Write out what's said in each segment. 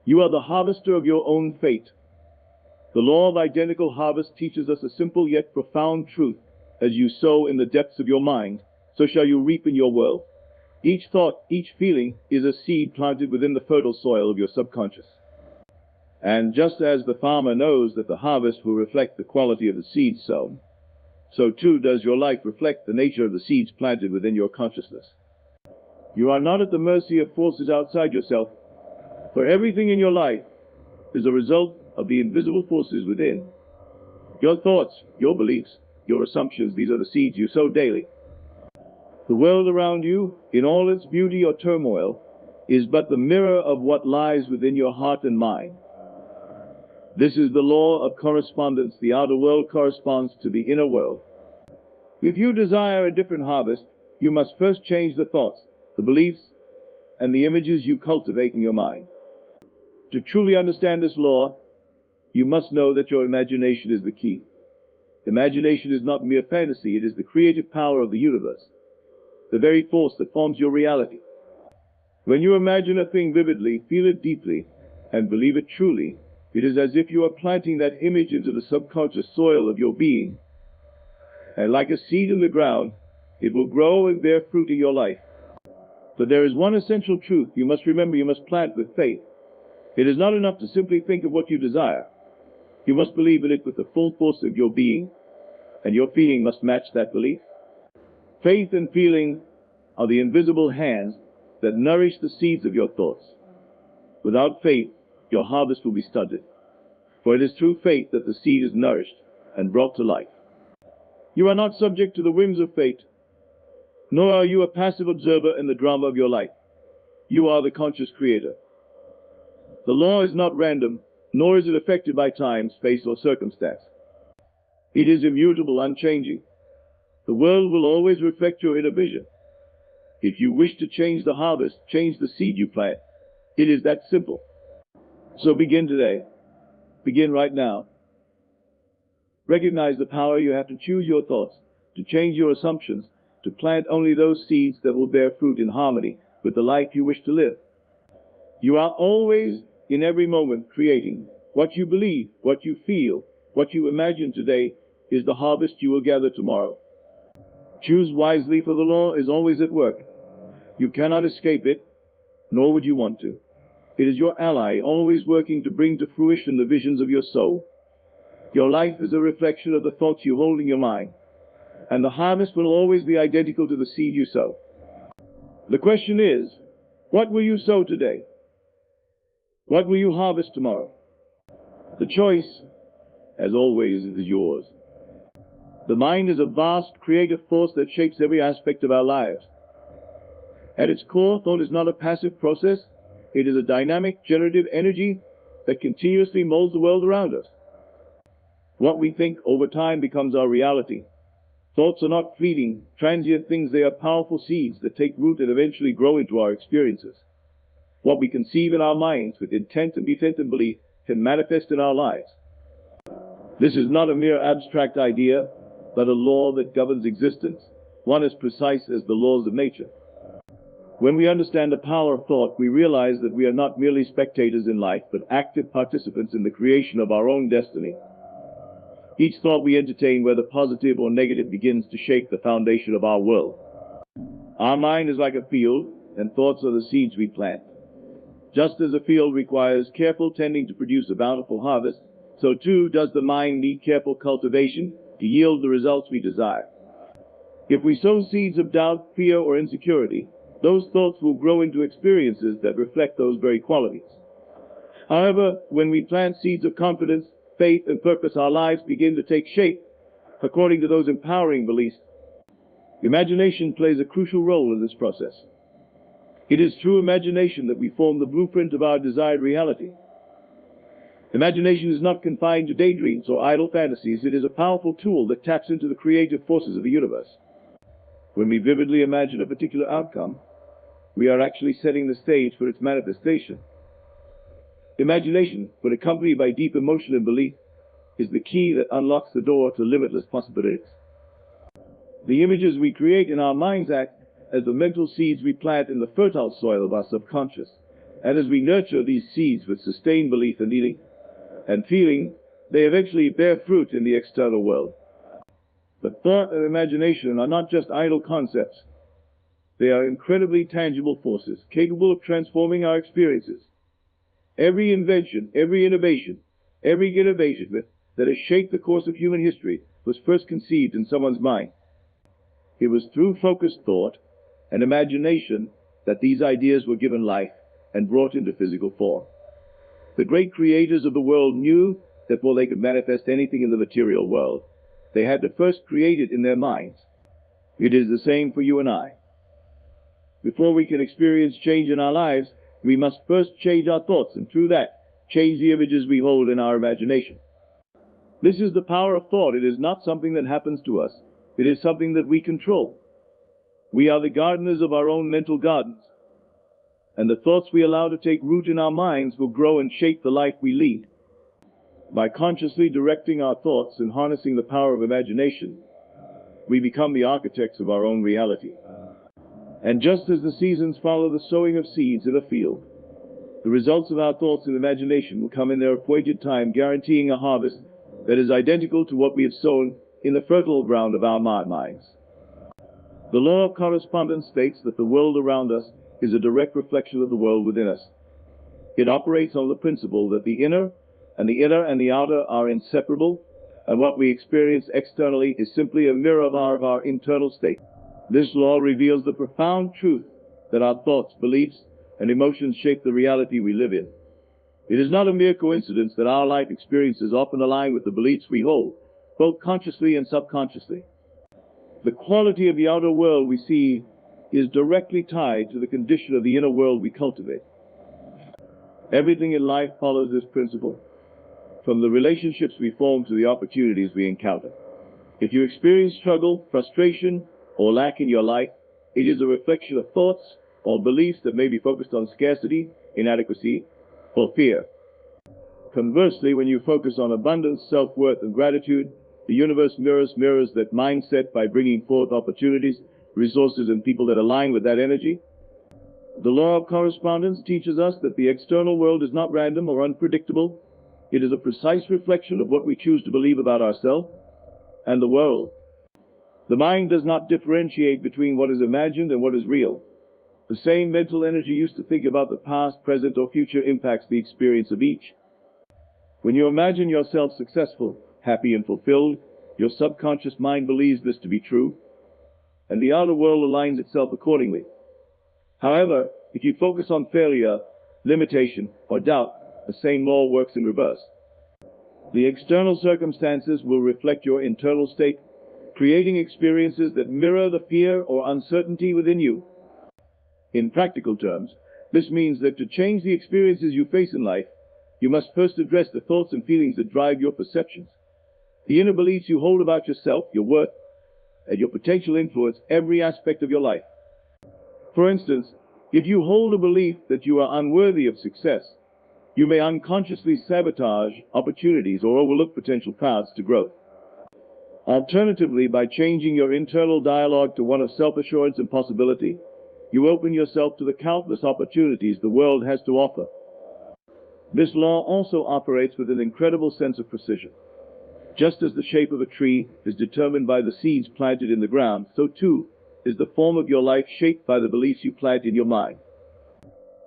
You are the harvester of your own fate. The law of identical harvest teaches us a simple yet profound truth. As you sow in the depths of your mind, so shall you reap in your world. Each thought, each feeling is a seed planted within the fertile soil of your subconscious. And just as the farmer knows that the harvest will reflect the quality of the seed sown, so too does your life reflect the nature of the seeds planted within your consciousness. You are not at the mercy of forces outside yourself, for everything in your life is a result of the invisible forces within. Your thoughts, your beliefs, your assumptions, these are the seeds you sow daily. The world around you, in all its beauty or turmoil, is but the mirror of what lies within your heart and mind. This is the law of correspondence. The outer world corresponds to the inner world. If you desire a different harvest, you must first change the thoughts, the beliefs, and the images you cultivate in your mind. To truly understand this law, you must know that your imagination is the key. Imagination is not mere fantasy, it is the creative power of the universe, the very force that forms your reality. When you imagine a thing vividly, feel it deeply, and believe it truly, it is as if you are planting that image into the subconscious soil of your being. And like a seed in the ground, it will grow and bear fruit in your life. But there is one essential truth you must remember: you must plant with faith. It is not enough to simply think of what you desire. You must believe in it with the full force of your being, and your feeling must match that belief. Faith and feeling are the invisible hands that nourish the seeds of your thoughts. Without faith, your harvest will be stunted, for it is through faith that the seed is nourished and brought to life. You are not subject to the whims of fate, nor are you a passive observer in the drama of your life. You are the conscious creator. The law is not random, nor is it affected by time, space, or circumstance. It is immutable, unchanging. The world will always reflect your inner vision. If you wish to change the harvest, change the seed you plant. It is that simple. So begin today. Begin right now. Recognize the power you have to choose your thoughts, to change your assumptions, to plant only those seeds that will bear fruit in harmony with the life you wish to live. You are always, in every moment, creating. What you believe, what you feel, what you imagine today is the harvest you will gather tomorrow. Choose wisely, for the law is always at work. You cannot escape it, nor would you want to. It is your ally, always working to bring to fruition the visions of your soul. Your life is a reflection of the thoughts you hold in your mind, and the harvest will always be identical to the seed you sow. The question is, what will you sow today? What will you harvest tomorrow? The choice, as always, is yours. The mind is a vast creative force that shapes every aspect of our lives. At its core, thought is not a passive process. It is a dynamic, generative energy that continuously molds the world around us. What we think over time becomes our reality. Thoughts are not fleeting, transient things. They are powerful seeds that take root and eventually grow into our experiences. What we conceive in our minds with intent and belief can manifest in our lives. This is not a mere abstract idea, but a law that governs existence, one as precise as the laws of nature. When we understand the power of thought, we realize that we are not merely spectators in life, but active participants in the creation of our own destiny. Each thought we entertain, whether positive or negative, begins to shape the foundation of our world. Our mind is like a field, and thoughts are the seeds we plant. Just as a field requires careful tending to produce a bountiful harvest, so too does the mind need careful cultivation to yield the results we desire. If we sow seeds of doubt, fear, or insecurity, those thoughts will grow into experiences that reflect those very qualities. However, when we plant seeds of confidence, faith, and purpose, our lives begin to take shape according to those empowering beliefs. Imagination plays a crucial role in this process. It is through imagination that we form the blueprint of our desired reality. Imagination is not confined to daydreams or idle fantasies. It is a powerful tool that taps into the creative forces of the universe. When we vividly imagine a particular outcome, we are actually setting the stage for its manifestation. Imagination, when accompanied by deep emotion and belief, is the key that unlocks the door to limitless possibilities. The images we create in our minds act as the mental seeds we plant in the fertile soil of our subconscious, And as we nurture these seeds with sustained belief and feeling, they eventually bear fruit in the external world. But thought and imagination are not just idle concepts. They are incredibly tangible forces, capable of transforming our experiences. Every invention, every innovation that has shaped the course of human history was first conceived in someone's mind. It was through focused thought and imagination that these ideas were given life and brought into physical form. The great creators of the world knew that before they could manifest anything in the material world, they had to first create it in their minds. It is the same for you and I. Before we can experience change in our lives, we must first change our thoughts, and through that, change the images we hold in our imagination. This is the power of thought. It is not something that happens to us. It is something that we control. We are the gardeners of our own mental gardens, and the thoughts we allow to take root in our minds will grow and shape the life we lead. By consciously directing our thoughts and harnessing the power of imagination, we become the architects of our own reality. And just as the seasons follow the sowing of seeds in a field, the results of our thoughts and imagination will come in their appointed time, guaranteeing a harvest that is identical to what we have sown in the fertile ground of our minds. The law of correspondence states that the world around us is a direct reflection of the world within us. It operates on the principle that the inner and the outer are inseparable, and what we experience externally is simply a mirror of our internal state. This law reveals the profound truth that our thoughts, beliefs, and emotions shape the reality we live in. It is not a mere coincidence that our life experiences often align with the beliefs we hold, both consciously and subconsciously. The quality of the outer world we see is directly tied to the condition of the inner world we cultivate. Everything in life follows this principle, from the relationships we form to the opportunities we encounter. If you experience struggle, frustration, or lack in your life, it is a reflection of thoughts or beliefs that may be focused on scarcity, inadequacy, or fear. Conversely, when you focus on abundance, self-worth, and gratitude, the universe mirrors that mindset by bringing forth opportunities, resources, and people that align with that energy. The law of correspondence teaches us that the external world is not random or unpredictable. It is a precise reflection of what we choose to believe about ourselves and the world. The mind does not differentiate between what is imagined and what is real. The same mental energy used to think about the past, present, or future impacts the experience of each. When you imagine yourself successful, happy, and fulfilled, your subconscious mind believes this to be true, and the outer world aligns itself accordingly. However, if you focus on failure, limitation, or doubt, the same law works in reverse. The external circumstances will reflect your internal state, creating experiences that mirror the fear or uncertainty within you. In practical terms, this means that to change the experiences you face in life, you must first address the thoughts and feelings that drive your perceptions. The inner beliefs you hold about yourself, your worth, and your potential influence every aspect of your life. For instance, if you hold a belief that you are unworthy of success, you may unconsciously sabotage opportunities or overlook potential paths to growth. Alternatively, by changing your internal dialogue to one of self-assurance and possibility, you open yourself to the countless opportunities the world has to offer. This law also operates with an incredible sense of precision. Just as the shape of a tree is determined by the seeds planted in the ground, so too is the form of your life shaped by the beliefs you plant in your mind.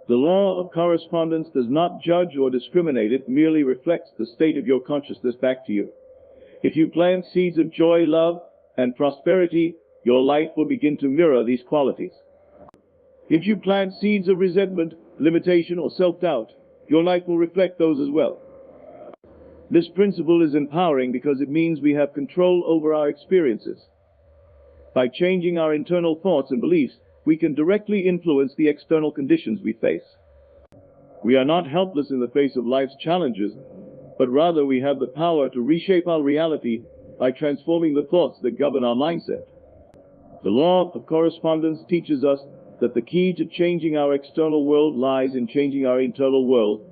The law of correspondence does not judge or discriminate. It merely reflects the state of your consciousness back to you. If you plant seeds of joy, love, and prosperity, your life will begin to mirror these qualities. If you plant seeds of resentment, limitation, or self-doubt, your life will reflect those as well. This principle is empowering because it means we have control over our experiences. By changing our internal thoughts and beliefs, we can directly influence the external conditions we face. We are not helpless in the face of life's challenges, but rather we have the power to reshape our reality by transforming the thoughts that govern our mindset. The law of correspondence teaches us that the key to changing our external world lies in changing our internal world,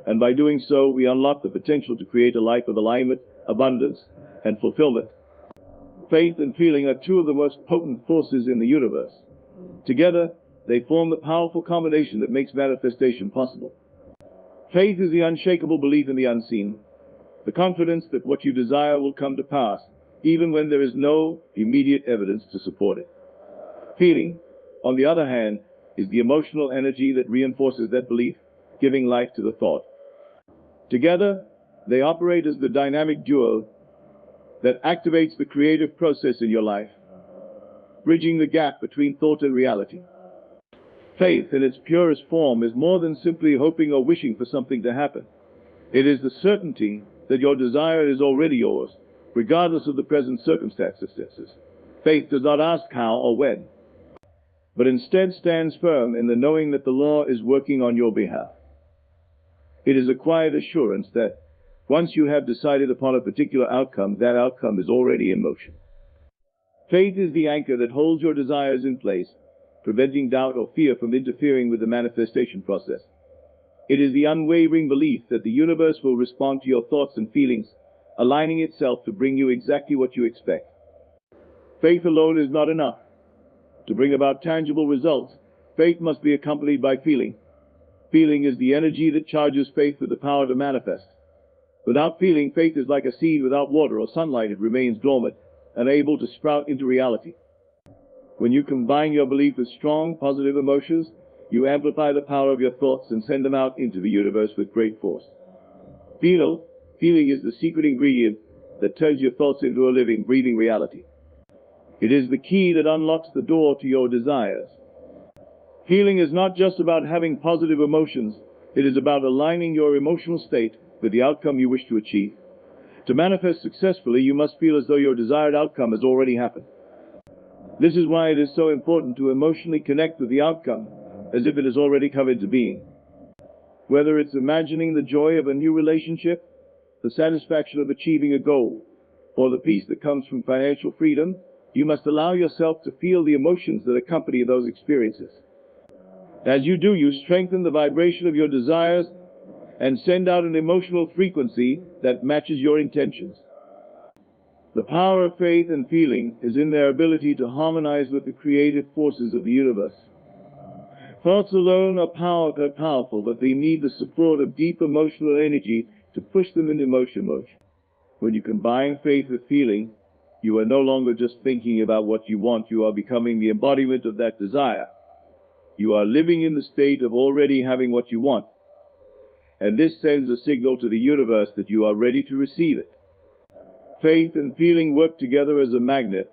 and by doing so, we unlock the potential to create a life of alignment, abundance, and fulfillment. Faith and feeling are two of the most potent forces in the universe. Together, they form the powerful combination that makes manifestation possible. Faith is the unshakable belief in the unseen, the confidence that what you desire will come to pass, even when there is no immediate evidence to support it. Feeling, on the other hand, is the emotional energy that reinforces that belief, giving life to the thought. Together, they operate as the dynamic duo that activates the creative process in your life, bridging the gap between thought and reality. Faith, in its purest form, is more than simply hoping or wishing for something to happen. It is the certainty that your desire is already yours, regardless of the present circumstances. Faith does not ask how or when, but instead stands firm in the knowing that the law is working on your behalf. It is a quiet assurance that once you have decided upon a particular outcome, that outcome is already in motion. Faith is the anchor that holds your desires in place, preventing doubt or fear from interfering with the manifestation process. It is the unwavering belief that the universe will respond to your thoughts and feelings, aligning itself to bring you exactly what you expect. Faith alone is not enough. To bring about tangible results, faith must be accompanied by feeling. Feeling is the energy that charges faith with the power to manifest. Without feeling, faith is like a seed without water or sunlight. It remains dormant, unable to sprout into reality. When you combine your belief with strong, positive emotions, you amplify the power of your thoughts and send them out into the universe with great force. Feeling is the secret ingredient that turns your thoughts into a living, breathing reality. It is the key that unlocks the door to your desires. Feeling is not just about having positive emotions. It is about aligning your emotional state with the outcome you wish to achieve. To manifest successfully, you must feel as though your desired outcome has already happened. This is why it is so important to emotionally connect with the outcome, as if it has already come into being. Whether it's imagining the joy of a new relationship, the satisfaction of achieving a goal, or the peace that comes from financial freedom, you must allow yourself to feel the emotions that accompany those experiences. As you do, you strengthen the vibration of your desires and send out an emotional frequency that matches your intentions. The power of faith and feeling is in their ability to harmonize with the creative forces of the universe. Thoughts alone are powerful, but they need the support of deep emotional energy to push them into motion. When you combine faith with feeling, you are no longer just thinking about what you want, you are becoming the embodiment of that desire. You are living in the state of already having what you want. And this sends a signal to the universe that you are ready to receive it. Faith and feeling work together as a magnet,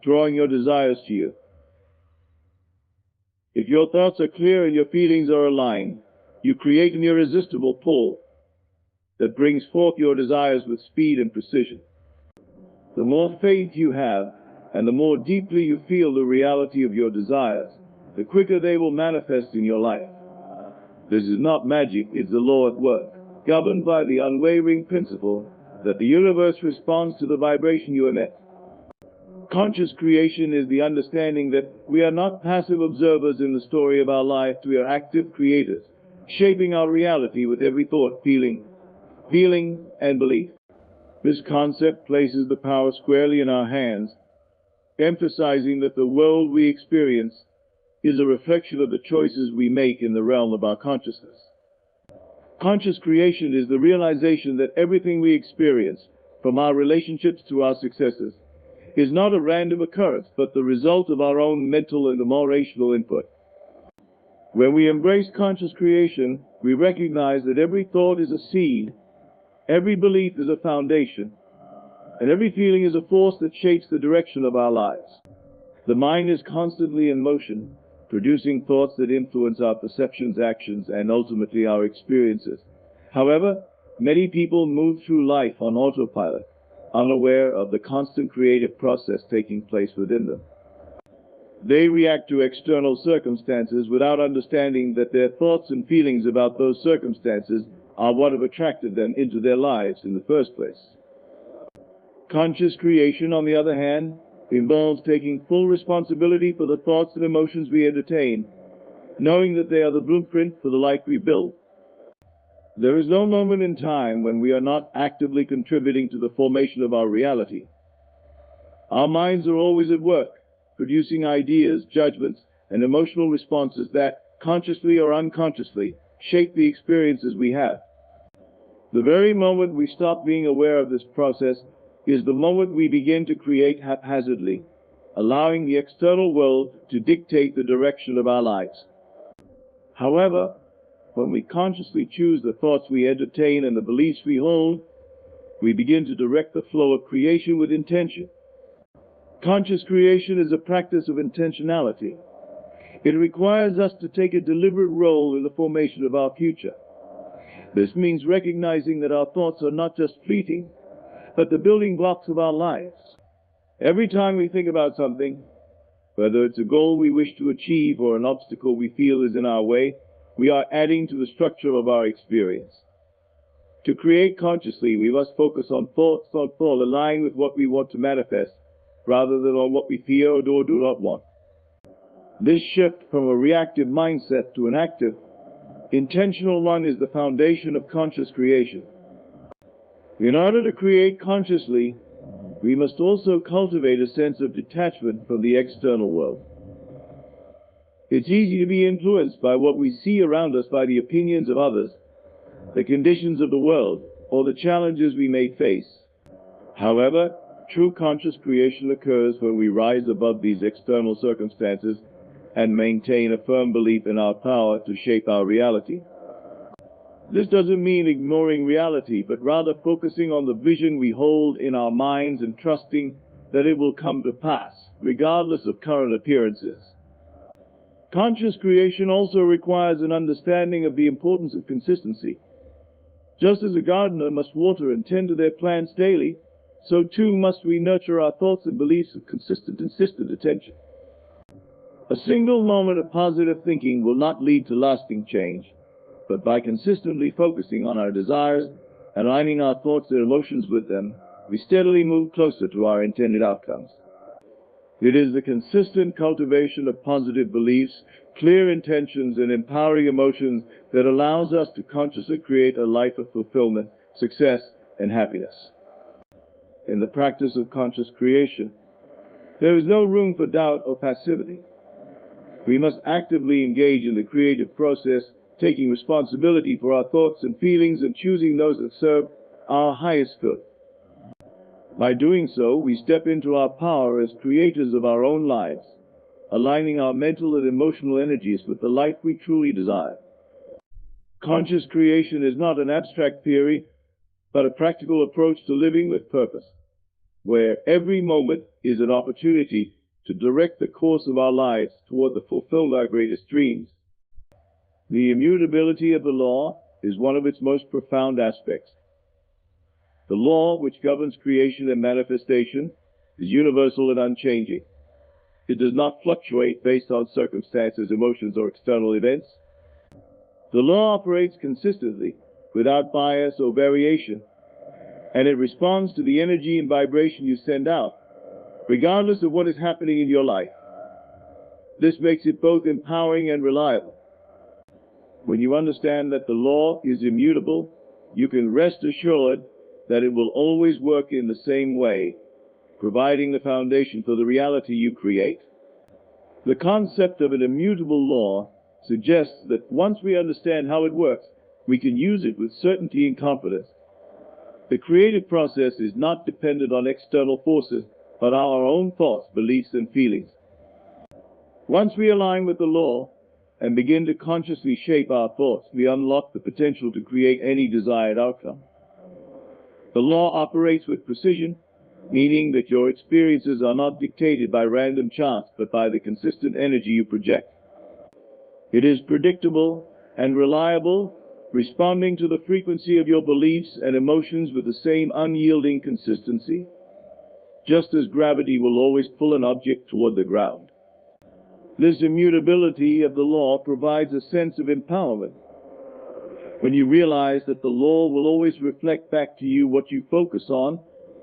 drawing your desires to you. If your thoughts are clear and your feelings are aligned, you create an irresistible pull that brings forth your desires with speed and precision. The more faith you have, and the more deeply you feel the reality of your desires, the quicker they will manifest in your life. This is not magic, it's the law at work, governed by the unwavering principle that the universe responds to the vibration you emit. Conscious creation is the understanding that we are not passive observers in the story of our life, we are active creators, shaping our reality with every thought, feeling, and belief. This concept places the power squarely in our hands, emphasizing that the world we experience is a reflection of the choices we make in the realm of our consciousness. Conscious creation is the realization that everything we experience, from our relationships to our successes, is not a random occurrence, but the result of our own mental and emotional input. When we embrace conscious creation, we recognize that every thought is a seed, every belief is a foundation, and every feeling is a force that shapes the direction of our lives. The mind is constantly in motion, producing thoughts that influence our perceptions, actions, and ultimately our experiences. However, many people move through life on autopilot, unaware of the constant creative process taking place within them. They react to external circumstances without understanding that their thoughts and feelings about those circumstances are what have attracted them into their lives in the first place. Conscious creation, on the other hand, involves taking full responsibility for the thoughts and emotions we entertain, knowing that they are the blueprint for the life we build. There is no moment in time when we are not actively contributing to the formation of our reality. Our minds are always at work, producing ideas, judgments, and emotional responses that, consciously or unconsciously, shape the experiences we have. The very moment we stop being aware of this process is the moment we begin to create haphazardly, allowing the external world to dictate the direction of our lives. However, when we consciously choose the thoughts we entertain and the beliefs we hold, we begin to direct the flow of creation with intention. Conscious creation is a practice of intentionality. It requires us to take a deliberate role in the formation of our future. This means recognizing that our thoughts are not just fleeting, but the building blocks of our lives. Every time we think about something, whether it's a goal we wish to achieve or an obstacle we feel is in our way, we are adding to the structure of our experience. To create consciously, we must focus on thoughts aligned with what we want to manifest, rather than on what we fear or do not want. This shift from a reactive mindset to an active, intentional one is the foundation of conscious creation. In order to create consciously, we must also cultivate a sense of detachment from the external world. It's easy to be influenced by what we see around us, by the opinions of others, the conditions of the world, or the challenges we may face. However, true conscious creation occurs when we rise above these external circumstances and maintain a firm belief in our power to shape our reality. This doesn't mean ignoring reality, but rather focusing on the vision we hold in our minds and trusting that it will come to pass, regardless of current appearances. Conscious creation also requires an understanding of the importance of consistency. Just as a gardener must water and tend to their plants daily, so too must we nurture our thoughts and beliefs with insistent attention. A single moment of positive thinking will not lead to lasting change, but by consistently focusing on our desires and aligning our thoughts and emotions with them, we steadily move closer to our intended outcomes. It is the consistent cultivation of positive beliefs, clear intentions, and empowering emotions that allows us to consciously create a life of fulfillment, success, and happiness. In the practice of conscious creation, there is no room for doubt or passivity. We must actively engage in the creative process, taking responsibility for our thoughts and feelings and choosing those that serve our highest good. By doing so, we step into our power as creators of our own lives, aligning our mental and emotional energies with the life we truly desire. Conscious creation is not an abstract theory, but a practical approach to living with purpose, where every moment is an opportunity to direct the course of our lives toward the fulfillment of our greatest dreams. The immutability of the law is one of its most profound aspects. The law which governs creation and manifestation is universal and unchanging. It does not fluctuate based on circumstances, emotions, or external events. The law operates consistently, without bias or variation, and it responds to the energy and vibration you send out, regardless of what is happening in your life. This makes it both empowering and reliable. When you understand that the law is immutable, you can rest assured that it will always work in the same way, providing the foundation for the reality you create. The concept of an immutable law suggests that once we understand how it works, we can use it with certainty and confidence. The creative process is not dependent on external forces, but our own thoughts, beliefs, and feelings. Once we align with the law and begin to consciously shape our thoughts, we unlock the potential to create any desired outcome. The law operates with precision, meaning that your experiences are not dictated by random chance, but by the consistent energy you project. It is predictable and reliable, responding to the frequency of your beliefs and emotions with the same unyielding consistency, just as gravity will always pull an object toward the ground. This immutability of the law provides a sense of empowerment. When you realize that the law will always reflect back to you what you focus on,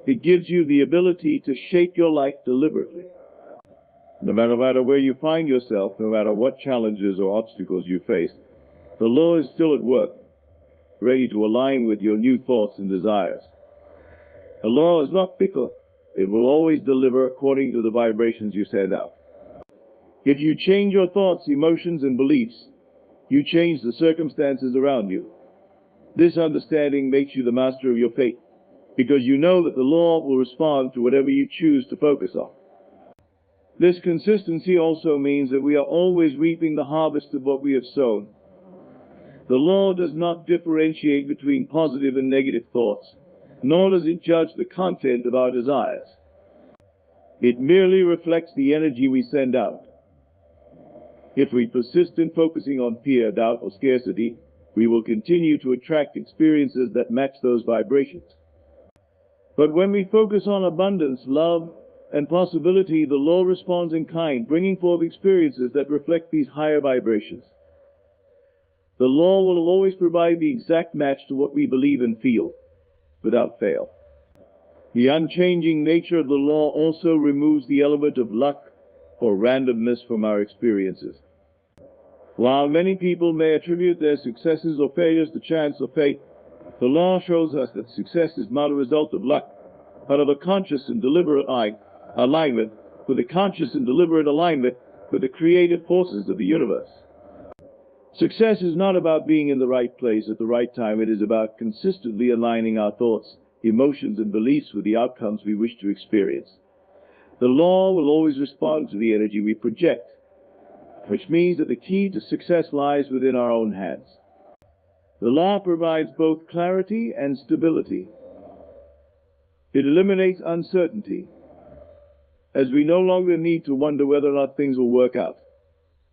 it gives you the ability to shape your life deliberately. No matter where you find yourself, no matter what challenges or obstacles you face, the law is still at work, ready to align with your new thoughts and desires. The law is not fickle. It will always deliver according to the vibrations you send out. If you change your thoughts, emotions, and beliefs, you change the circumstances around you. This understanding makes you the master of your fate, because you know that the law will respond to whatever you choose to focus on. This consistency also means that we are always reaping the harvest of what we have sown. The law does not differentiate between positive and negative thoughts, nor does it judge the content of our desires. It merely reflects the energy we send out. If we persist in focusing on fear, doubt, or scarcity, we will continue to attract experiences that match those vibrations. But when we focus on abundance, love, and possibility, the law responds in kind, bringing forth experiences that reflect these higher vibrations. The law will always provide the exact match to what we believe and feel, without fail. The unchanging nature of the law also removes the element of luck or randomness from our experiences. While many people may attribute their successes or failures to chance or fate, the law shows us that success is not a result of luck, but of a conscious and deliberate alignment with the creative forces of the universe. Success is not about being in the right place at the right time. It is about consistently aligning our thoughts, emotions, and beliefs with the outcomes we wish to experience. The law will always respond to the energy we project, which means that the key to success lies within our own hands. The law provides both clarity and stability. It eliminates uncertainty, as we no longer need to wonder whether or not things will work out.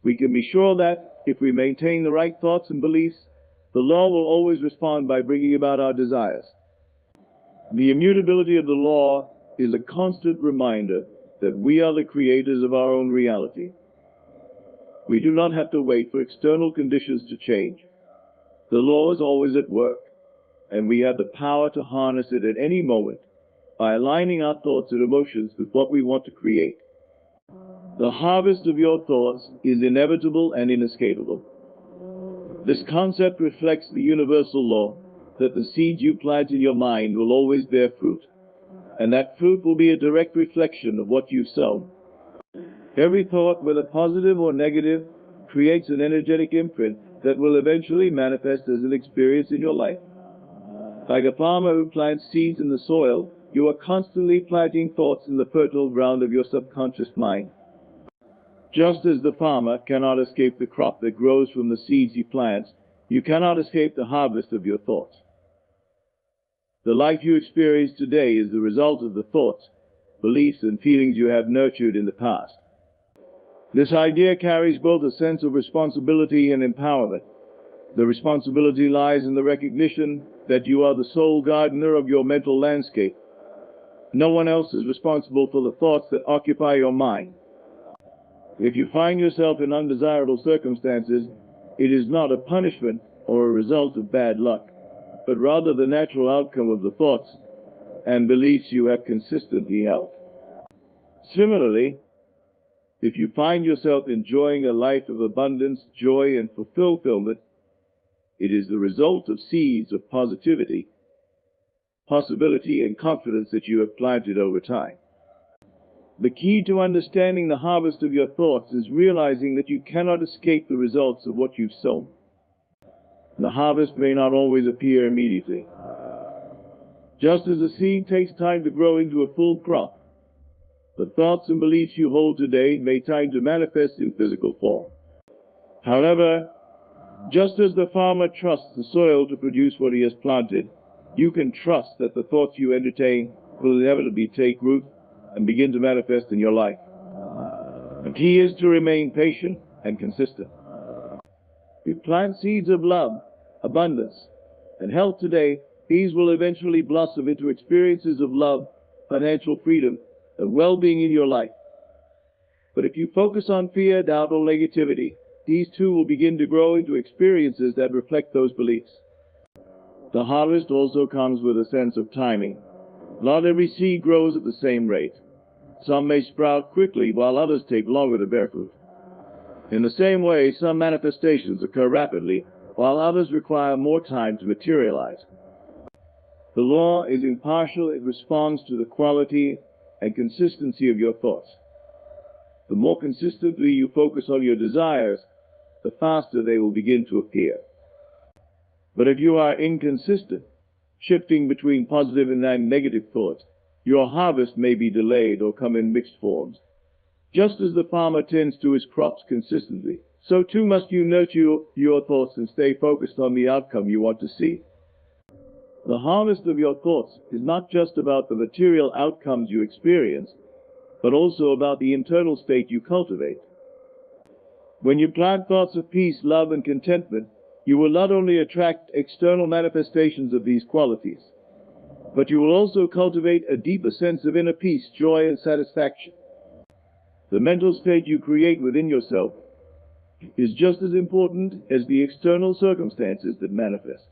We can be sure that, if we maintain the right thoughts and beliefs, the law will always respond by bringing about our desires. The immutability of the law is a constant reminder that we are the creators of our own reality. We do not have to wait for external conditions to change. The law is always at work, and we have the power to harness it at any moment by aligning our thoughts and emotions with what we want to create. The harvest of your thoughts is inevitable and inescapable. This concept reflects the universal law that the seeds you plant in your mind will always bear fruit, and that fruit will be a direct reflection of what you've sown. Every thought, whether positive or negative, creates an energetic imprint that will eventually manifest as an experience in your life. Like a farmer who plants seeds in the soil, you are constantly planting thoughts in the fertile ground of your subconscious mind. Just as the farmer cannot escape the crop that grows from the seeds he plants, you cannot escape the harvest of your thoughts. The life you experience today is the result of the thoughts, beliefs, and feelings you have nurtured in the past. This idea carries both a sense of responsibility and empowerment. The responsibility lies in the recognition that you are the sole gardener of your mental landscape. No one else is responsible for the thoughts that occupy your mind. If you find yourself in undesirable circumstances, it is not a punishment or a result of bad luck, but rather the natural outcome of the thoughts and beliefs you have consistently held. Similarly, if you find yourself enjoying a life of abundance, joy, and fulfillment, it is the result of seeds of positivity, possibility, and confidence that you have planted over time. The key to understanding the harvest of your thoughts is realizing that you cannot escape the results of what you've sown. The harvest may not always appear immediately. Just as a seed takes time to grow into a full crop, the thoughts and beliefs you hold today may take time to manifest in physical form. However, just as the farmer trusts the soil to produce what he has planted, you can trust that the thoughts you entertain will inevitably take root and begin to manifest in your life. The key is to remain patient and consistent. If you plant seeds of love, abundance, and health today, these will eventually blossom into experiences of love, financial freedom, and well-being in your life. But if you focus on fear, doubt, or negativity, these too will begin to grow into experiences that reflect those beliefs. The harvest also comes with a sense of timing. Not every seed grows at the same rate. Some may sprout quickly, while others take longer to bear fruit. In the same way, some manifestations occur rapidly, while others require more time to materialize. The law is impartial. It responds to the quality and consistency of your thoughts. The more consistently you focus on your desires, the faster they will begin to appear. But if you are inconsistent, shifting between positive and negative thoughts, your harvest may be delayed or come in mixed forms. Just as the farmer tends to his crops consistently, so too must you nurture your thoughts and stay focused on the outcome you want to see. The harvest of your thoughts is not just about the material outcomes you experience, but also about the internal state you cultivate. When you plant thoughts of peace, love, and contentment, you will not only attract external manifestations of these qualities, but you will also cultivate a deeper sense of inner peace, joy, and satisfaction. The mental state you create within yourself is just as important as the external circumstances that manifest.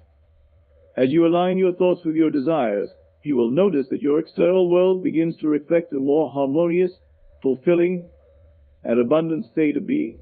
As you align your thoughts with your desires, you will notice that your external world begins to reflect a more harmonious, fulfilling, and abundant state of being.